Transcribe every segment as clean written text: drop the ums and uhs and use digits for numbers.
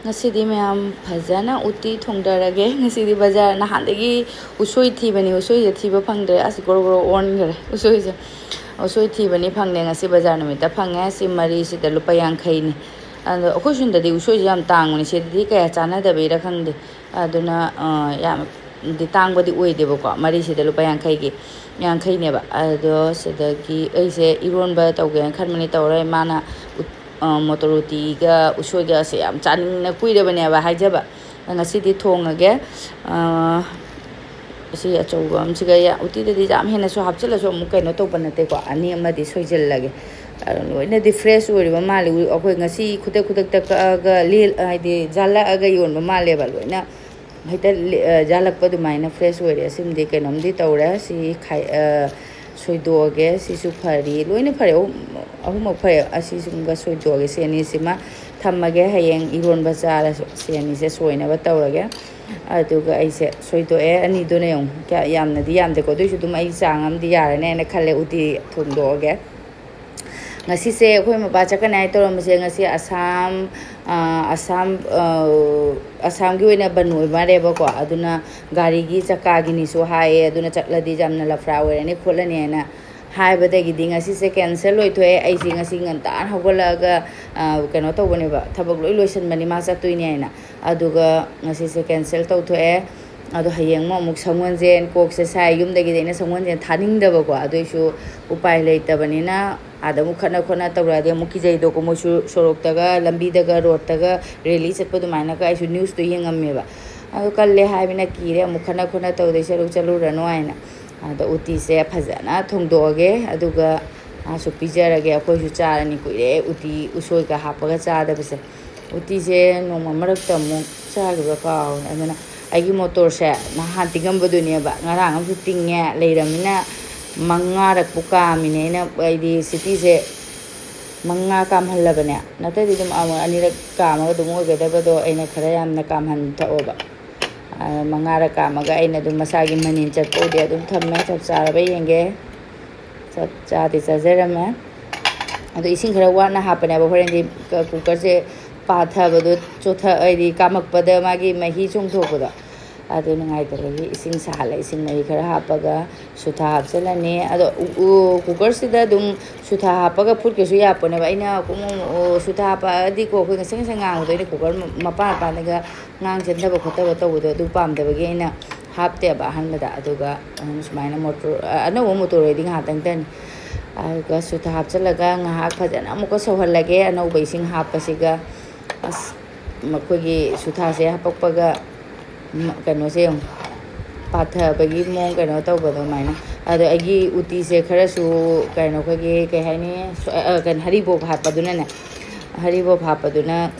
ngasi mayam fazana uti thongdarage ngasi bazar nahandagi usoi thibani usoi thiba phangde as goro on gare usoi thibani phangne ngasi bazar numita phanga si mari sida lupa yankhain ni ando akhosunda di usoi jam tanguni sedidi kaya chanadabeira khangde aduna yam di tangbadi oide ba ko mari sida lupa yankhai gi yankhai ne ba ado sedagi aise ironba tawge khanmani tawre mana motoroti ga usoi ga se yam chaning na kuidabane ba haijaba ngasidi thongage si achouba amsiga ya utidadi jam hena so hapchela so mu kaino to banate ko ani amadi soijel lage loina di fresh oriba mali akoi ngasi khudak tak ga lil haidi jala aga yon ba male ba loina haita jalak pa dumaina fresh ori asim de kainom di tawra si khai soidoge si su phari loina phare ahuma phare asi sumga soidoge se ni sima thammage hayeng iron bazara se ni se soina ba tawrage aduga aise soido ani do ne yong kya yamna di yamde ko du su dum ai changam di yare ne na khale uti thondoge ngasi se khoi ma ba chaka nai torom se ngasi asam gi oina banoi mare ba ko aduna gari gi chaka gi ni so hae aduna chatladi jamna lafra ore ne kholani na hai ba de gi ding ngasi se cancel loi thoe ai si ngasi ngan ta hogala ga kano to bone ba thabak loi loisan mani ma cha tuini na aduga ngasi se cancel to thoe ado hayeng mo muk samwan jen kok se sai yum de gi de na samwan jen thaning da ba ko adoisu upai leita bani na adamu khana khona tawrade muki jai do ko mosu sorok taga lambi daga road taga rally chatpa du maina ka isu news to yengamme ba adu kalle haibina kire mu khana khona tawde saru chalu rano aina ado uti se phajana thongdoge aduga asu pijarage akoi su charani kuire uti usoi ka hapaga chada bise uti se no mamarak tamu chaga ka adana agi motor se na hantingam badunia ba ngarang am tingnya leiramina mangarak buka mine na ai city se manga kam halabane nata di dum anirak kam ga dum ga da do aina khara yam na kam han ta oba mangara kam ga aina dum masagi manin chat ko de dum thamme chap chara ba yenge chap cha di cha jerame ado ising khara wa na hapane ba horen di cooker se pa tha ba do chotha ai di kamak pada magi mahi chung thok ba ado ngai ta gi ising sala ising mai khara hapaga sutha hapchalani ado cooker sida dum sutha hapaga phut ke su ya pone ba ina kum sutha hapa di ko ko sing sing ngang do ni cooker mapa pa ga ngang chen da ba khota ba to do du pam da ba ge ina hapte ba han da aduga sumaina motor ano motor riding ha tang tan aga sutha hapchalaga nga phajana amuko sohal lage ano ba ising hapasiga as makogi sutha se hapakpaga kano se yung patha bagi mong kano tau ba do maina ado agi uti se khara su kano khagi kai hani kan haribo hapaduna na haribo hapaduna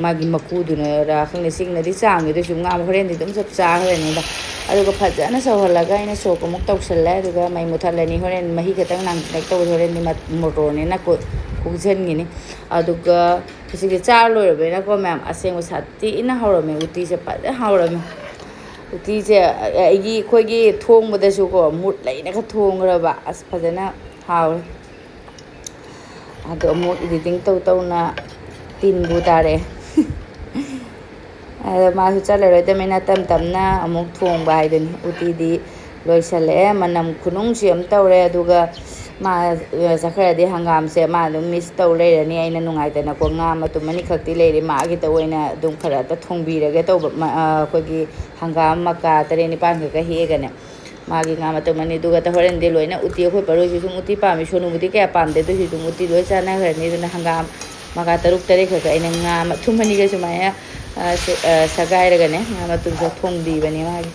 magi makuduna ra khang sing na di chang de su ngam horen di dum sap cha horen da ado ka phajana so halaga ina so ko muk tau salla ado mai muthalani horen mahi ka tang nang nek tau horen ni motor ni na ko kujen ni ado ka kisi cha lo re na ko mam aseng sati ina horome uti se pa horome uti se agi khoi gi thong bada su ko mut lai na ka thong ra ba as phajana haw ado mo editing tau na tin bu tare ma su cha le de mena tam na amuk thong ba haiden uti di loisale manam khunung siam tawre aduga ma zakhara de hangam se ma dum miss taw le ni aina nungai ta na ko nga ma tum mani khakti le ma gi ta oina dum khara ta thongbi ra ge taw ko gi hangam ma ka tare ni pan ga he ga ne ma gi nga ma tum mani du ga ta horen de loina uti khoi paro ju sum uti pa mi sonu muti ka pam de du ju uti loi cha na ga ni du na hangam ma ka taruk tare kha aina nga ma thum mani ga sumaya sagai ra ga ne nga ma tum so thongbi ba ni ma gi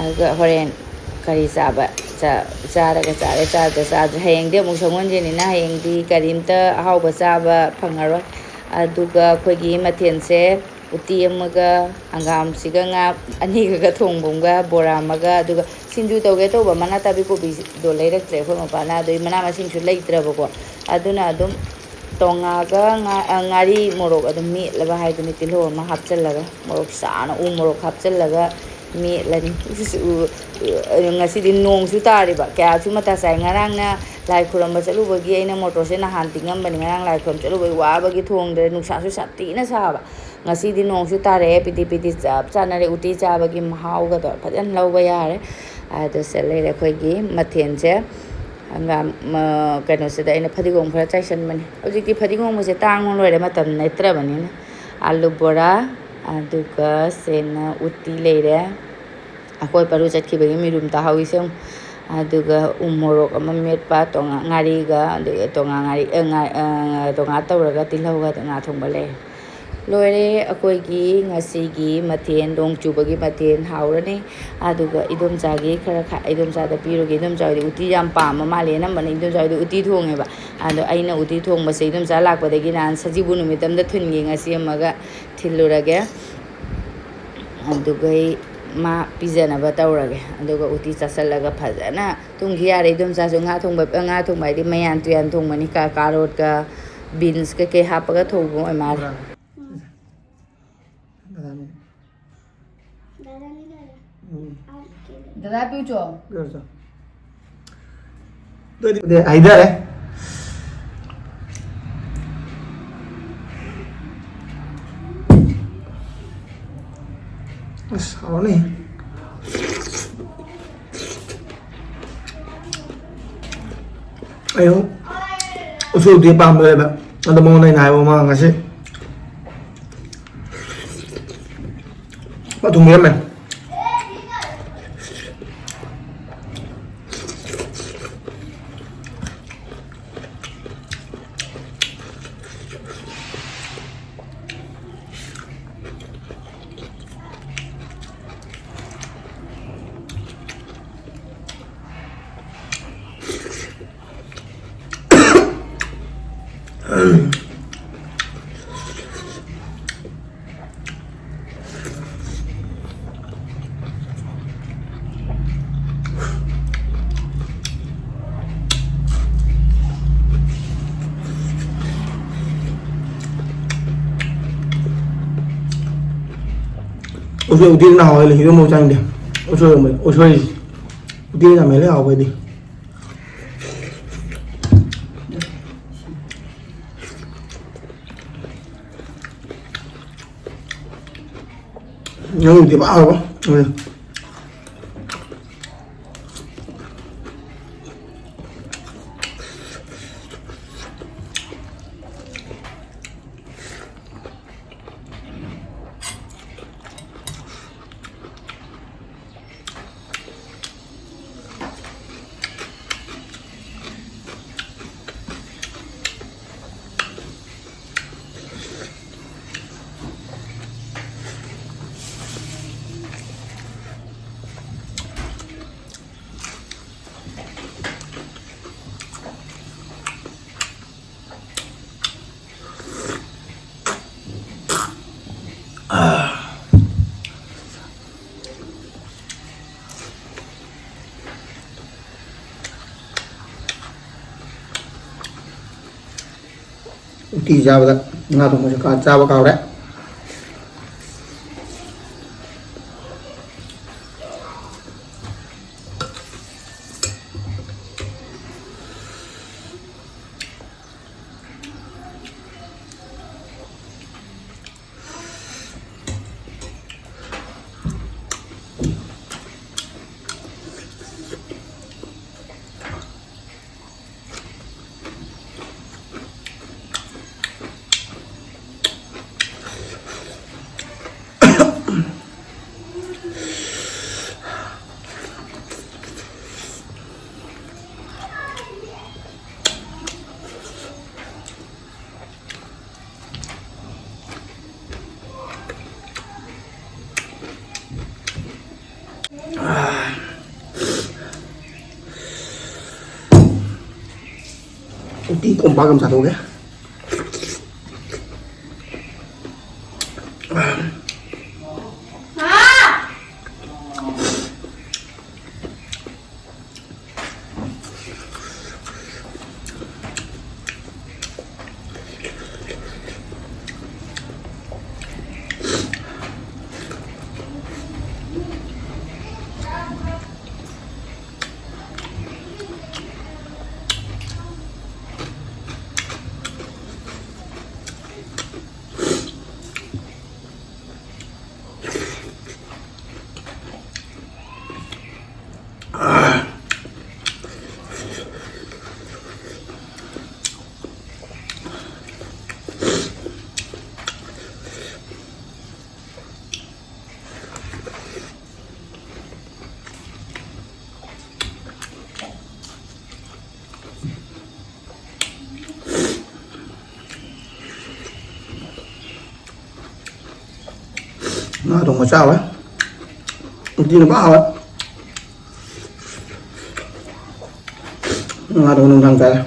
aga horen kari saba charaga chara hayeng de mu samon je ni na hayeng di karimta ahau ba saba phangaro aduga khogi mathen se uti amaga angam siga nga ani ga thongbum ga borama ga aduga sinju toge to ba mana tabi ko bi do leirak tre ko ma na do mana ma sing su leitra ba ko aduna adum tonga ga ngari morok adum mi laba hay duni tilo ma hapchalaga morok sana morok hapchalaga mi lani ngasi din nong su tari ba kya su mata sai ngarang na lai khuram bagi aina motor se na han tingam bani ngang lai khuram chalubai wa bagi thongdre nuksa su sati na saba ngasi di nong su tare piti piti chap chanare uti cha bagi mahau ga dor phajan lauba yare ado se le khoi gi mathen se hangam kaino se da ina phadigom khara chaisan mani hojiki phadigom se tang loire matam naitra bani na alu bora aduga sena uti leire akoi paru chatki bagi mirum ta hawi se aduga umorok ama metpa tonga ngari ga aduga tonga ngari tonga tawraga tilhauga nga thongba le loire akoi gi ngasi gi mathen dong chubagi mathen haurani aduga idom jagi khara kha idom ja da piro gi idom jagi uti yam pam ma le nam bani idom jagi uti thonge ba ado aina uti thong ba se idom ja lak ba dagi nan sajibu numitam da thun gi ngasi amaga thilurage aduga ma pizana ba tawrage aduga uti chasalaga phajana tunghi yare idom ja jo nga thong ba di mayan tuyan thong mani ka carrot ka beans ke hapaga thobo ma Dada piucho. De yadare. Sao nih? Ayo, usul dia paham berapa? Ada mau naik mau ngasih. Pak tunggu ya men. Usul util nào thì hiếu màu xanh đi. Usul util là mấy lấy hào vậy đi. Nhưng thì bao quá. Uti jawab dah, nggak tahu macam kau jawab kau dah. Uti kompak cầm satu ya. Thùng mà sao ấy uti nó bao ấy thùng thằng cái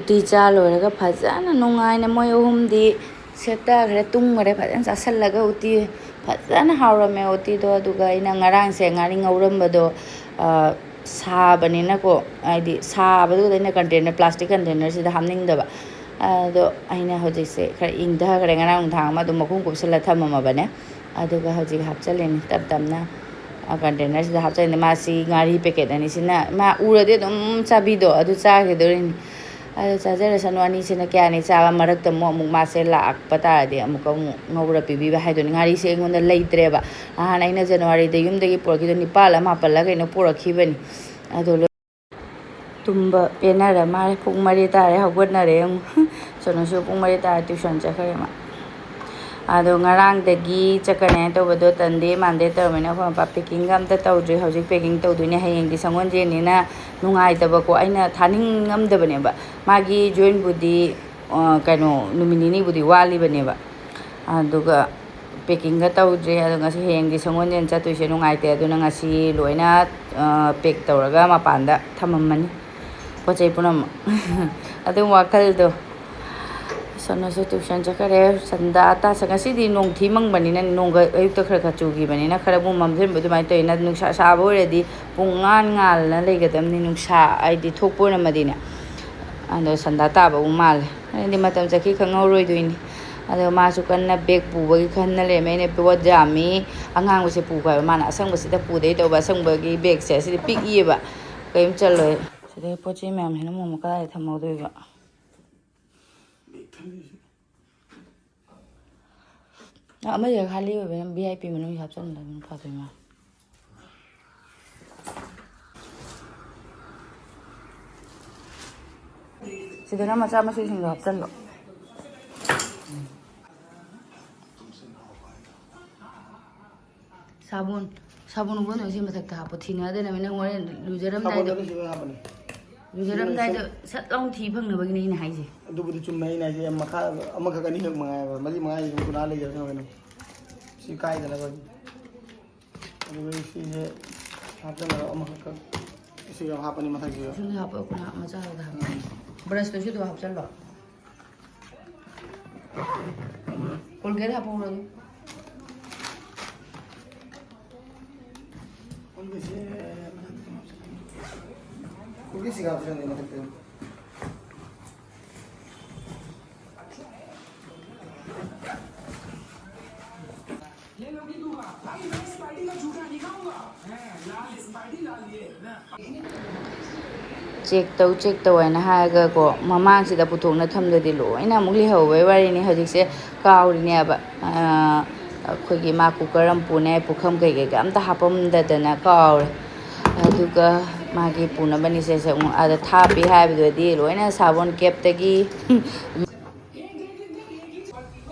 uti cha loiraga phajana nungaina moi ahumdi seta khare tungmare phajana chasallaga uti phajana haurame uti do aduga ina ngarang se ngari ngaurambado sabanina ko aidi sabadu ina container plastic container sida hamningdaba ado aina hojik se khare ingda khare ngarang thang ma do makhum kupsala thamama bane aduga hojik hapchaleni tap tamna container sida hapchaleni masi ngari packet ani sina ma urade dum chabido adu chagedorini ada chajarasanu anisina kyani chaba marakta mo amuk mase lakpa taradi amuk amuk ngawra pibiba haidoni ngari se ngonda leitreba ahana ina January da yumdagi porkido nipala mapalla kaino porakhibani ado tumba penara mare pung mari tare hawatnare sonosu pung mari tare tuition chakhare ma ado ngarang dagi chakane tawado tangde mande tawmena ko pa packing gam ta tawdri hojik packing tawduine hayeng di sangon je ni na nungai taba ko aina thaning ngam dabane ba magi join budi kaino numinini budi wali bane ba aduga packing ga tawdri ado ngasi hayeng di sangon jen chatuise nungai te aduna ngasi loina pack tawraga mapanda thamamani pochai punam adu wakal do sonosu tuition chakare sanda ta sagasi di nong thimang banina nongga ayukta khara khachugi banina khara bu mamthen bu mai toina nungsa sabo redi pungan ngal na legadamni nungsa aidi thokpona madina ando sanda ta ba umal ni matam chaki khangauroi doini ado masu kanna bag pubagi khanna le mene pewa jami angang use pu ka mana asang basida pu dei to ba sang bagi bag se sidi pik yeba kaim chaloi sidi pochi mem hena mo ka thamau doiba mấy giờ khai liêu về VIP mình không học sinh là mình phải thôi mà chỉ để làm sao mà suy sinh học sinh rồi sabun sabun cũng nói gì mà thật cả bột thìn ở đây là mình đang ngồi lùi Veerdeep da sat long thi phang na bagini na hai ji adu budi chum mai na ji amma ka kani nak mangai mali mangai ko na le ja no no si kai da ba adu si je hata na amma ka si ga hapani matha ji sun ha pa ko na ma cha da brush to shi to hap chal lo colgate ha pa ro Kuki sih kapsen ini macam tu. check tau na ha ga ko mamang sida puthong na tham de lo ina mukli ho we wari ni hojik se kaw ri ne ba khogi ma ku karam pune pukham kai ga am ta hapam da na kaw aduga magi puna bani se se ada thapi habi di loina sabon cap tagi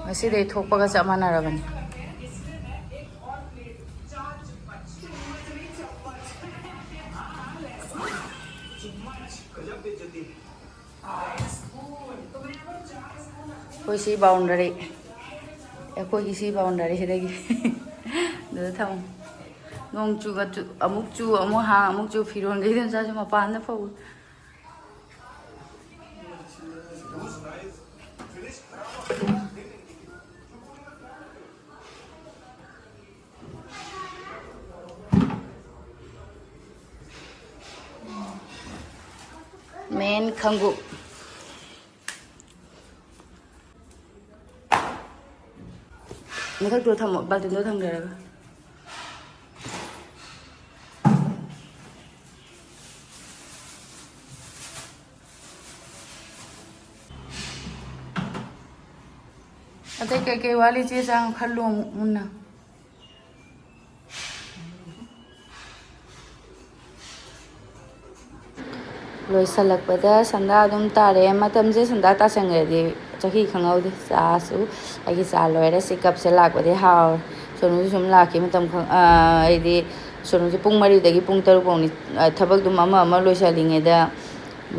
masi dei thokpa ga samana rabani koi si boundary koi si boundary sedagi do tham nong chu ga chu amuk chu amuk ha amuk chu phiron gai den sa ma pan na phau men khangu ꯃꯊꯛꯇꯣ ꯊꯝꯃꯣ ꯕꯥꯜꯇꯤꯟꯗꯣ ꯊꯝꯖꯔꯒ ꯑꯇꯩ ꯀꯩꯀꯩ ꯋꯥꯠꯂꯤ ꯆꯦ ꯆꯥꯡ ꯈꯜꯂꯣ ꯑꯃꯨꯛ ꯃꯨꯟꯅ ꯂꯣꯏꯁꯤꯜꯂꯛꯄꯗ ꯁꯟꯗꯥ ꯑꯗꯨꯝ ꯇꯥꯔꯦ ꯃꯇꯝꯁꯦ ꯁꯟꯗꯥ ꯇꯥꯁꯟꯈ꯭ꯔꯗꯤ ꯆꯍꯤ ꯈꯪꯍꯧꯗꯦ ꯆꯥꯁꯨ ꯑꯩꯒꯤ ꯆꯥ ꯂꯣꯏꯔꯦ ꯁꯤ ꯀꯞꯁꯦ ꯂꯥꯛꯄꯗꯤ ꯍꯥꯎꯔꯦ ꯁꯣꯅꯨꯁꯨ ꯁꯨꯝ ꯂꯥꯛꯈꯤ ꯃꯇꯝ ꯑꯩꯗꯤ ꯁꯣꯅꯨꯁꯦ ꯄꯨꯡ 4ꯗꯒꯤ ꯄꯨꯡ 6 ꯐꯥꯎꯅꯤ ꯊꯕꯛꯇꯨꯝ ꯑꯃ ꯂꯣꯏꯁꯤꯜꯂꯤꯉꯩꯗ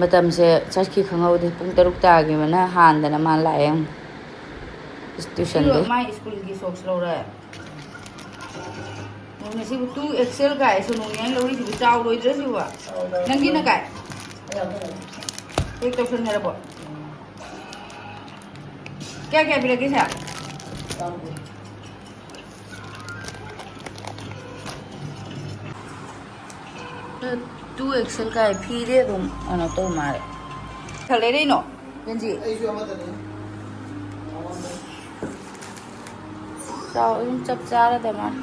ꯃꯇꯝꯁꯦ ꯆꯠꯈꯤ ꯈꯪꯍꯧꯗꯦ ꯄꯨꯡ 6 ꯇꯥꯈꯤꯕꯅ ꯍꯥꯟꯗꯅ ꯃꯥ ꯂꯥꯛꯑꯦ ꯇ꯭ꯌꯨꯁꯟꯗꯩ ꯃꯥꯏ ꯁ꯭ꯀꯨꯜꯒꯤ ꯁꯣꯛꯁ ꯂꯧꯔꯦ ꯉꯁꯤꯕꯨ 2XL ꯀꯥꯏ ꯁꯣꯅꯨꯅꯦ ꯑꯩꯅ ꯂꯧꯔꯤꯁꯤꯕꯨ ꯆꯥꯎꯔꯣꯏꯗ꯭ꯔꯥ ꯁꯤꯕꯨ ꯅꯪꯒꯤꯅ ꯀꯥꯏ ꯍꯦꯛ ꯇꯧꯁꯟꯈ꯭ꯔꯕꯣ ꯀꯌꯥ ꯄꯤꯔꯛꯀꯦ ꯁꯦ 2XL ꯀꯥꯏ ꯐꯤꯗꯤ ꯑꯗꯨꯝ ꯀꯩꯅꯣ ꯇꯧ ꯃꯥꯜꯂꯦ ꯈꯔ ꯂꯩꯔꯩꯅꯣ ꯕꯦꯟꯖꯤ ꯆꯥꯎ ꯑꯗꯨꯝ ꯆꯞ ꯆꯥꯔꯗ ꯃꯥꯜꯂꯦ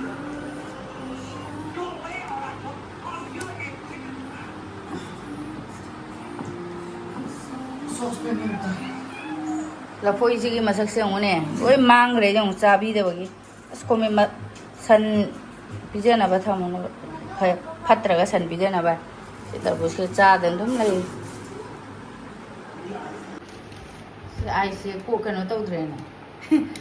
ꯂꯐꯣꯏꯁꯤꯒꯤ ꯃꯁꯛꯁꯦ ꯌꯦꯡꯉꯨꯅꯦ ꯂꯣꯏ ꯃꯥꯡꯈ꯭ꯔꯦ ꯌꯦꯡꯉꯨ ꯆꯥꯕꯤꯗꯕꯒꯤ ꯑꯁ ꯀꯣꯃꯦ ꯁꯟ ꯄꯤꯖꯅꯕ ꯊꯝꯃꯨꯅꯕ ꯐꯠꯇ꯭ꯔꯒ ꯁꯟ ꯄꯤꯖꯅꯕ ꯁꯤ ꯇꯔꯕꯨꯁꯁꯦ ꯆꯥꯗꯅ ꯑꯗꯨꯝ ꯂꯩ ꯑꯩꯁꯦ ꯀꯣꯛ ꯀꯩꯅꯣ ꯇꯧꯗ꯭ꯔꯦꯅꯦ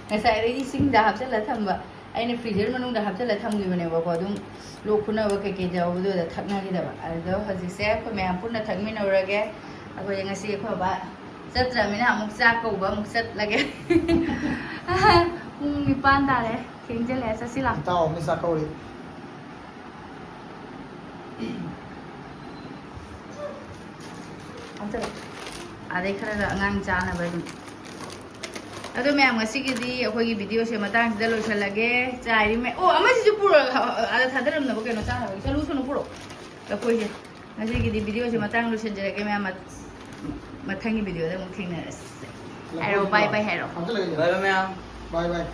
ꯉꯁꯥꯏꯗꯒꯤ ꯏꯁꯤꯡꯗ ꯍꯥꯞꯆꯤꯜꯂ ꯊꯝꯕ ꯑꯩꯅ ꯐ꯭ꯔꯤꯖꯔ ꯃꯅꯨꯡꯗ ꯍꯥꯞꯆꯤꯜꯂ ꯊꯝꯈꯤꯕꯅꯦꯕꯀꯣ ꯑꯗꯨꯝ ꯂꯣꯛ ꯈꯨꯅꯕ ꯀꯩꯀꯩ ꯌꯥꯎꯕꯗꯨꯗ ꯊꯛꯅꯈꯤꯗꯕ ꯑꯗꯣ ꯍꯧꯖꯤꯛꯁꯦ ꯑꯩꯈꯣꯏ ꯃꯌꯥꯝ ꯄꯨꯟꯅ ꯊꯛꯃꯤꯟꯅꯔꯨꯔꯒꯦ ꯑꯩꯈꯣꯏ ꯉꯁꯤ ꯑꯩꯈꯣꯏ ꯕꯕꯥ ꯆꯠꯇ꯭ꯔꯕꯅꯤꯅ ꯑꯃꯨꯛ ꯆꯥꯛ ꯀꯧꯕ ꯑꯃꯨꯛ ꯆꯠꯂꯒꯦ ꯄꯨꯡ 9 ꯇꯥꯔꯦ ꯊꯦꯡꯖꯤꯜꯂꯛꯑꯦ ꯆꯠꯁꯤ ꯂꯥꯛ ꯏꯇꯥꯎ ꯑꯃ ꯆꯥꯛ ꯀꯧꯔꯤ ꯑꯗꯩ ꯈꯔꯒ ꯑꯉꯥꯡ ꯆꯥꯅꯕ ꯑꯗꯨꯝ ꯑꯗꯣ ꯃꯌꯥꯝ ꯉꯁꯤꯒꯤꯗꯤ ꯑꯩꯈꯣꯏꯒꯤ ꯚꯤꯗꯤꯑꯣꯁꯦ ꯃꯇꯥꯡꯁꯤꯗ ꯂꯣꯏꯁꯤꯜꯂꯒꯦ ꯆꯥꯏꯔꯤ ꯑꯣ ꯑꯃꯁꯤꯁꯨ ꯄꯨꯔꯛꯑꯒ ꯑꯥꯗ ꯊꯥꯗꯔꯝꯅꯕ ꯀꯩꯅꯣ ꯆꯥꯅꯕꯒꯤ ꯆꯠꯂꯨ ꯄꯨꯔꯛꯑꯣ ꯂꯐꯣꯏꯁꯦ ꯉꯁꯤꯒꯤꯗꯤ ꯚꯤꯗꯤꯑꯣꯁꯦ ꯃꯇꯥꯡ ꯂꯣꯏꯁꯤꯟꯖꯔꯒꯦ ꯃꯌꯥꯝ ꯃꯊꯪꯒꯤ ꯚꯤꯗꯤꯑꯣꯗ ꯑꯃꯨꯛ ꯊꯦꯡꯅꯔꯁꯤ ꯍꯥꯏꯔꯣ ꯕꯥꯏ ꯕꯥꯏ ꯍꯥꯏꯔꯣ ꯕꯥꯏ ꯕꯥꯏ ꯃꯌꯥꯝ ꯕꯥꯏ ꯕꯥꯏ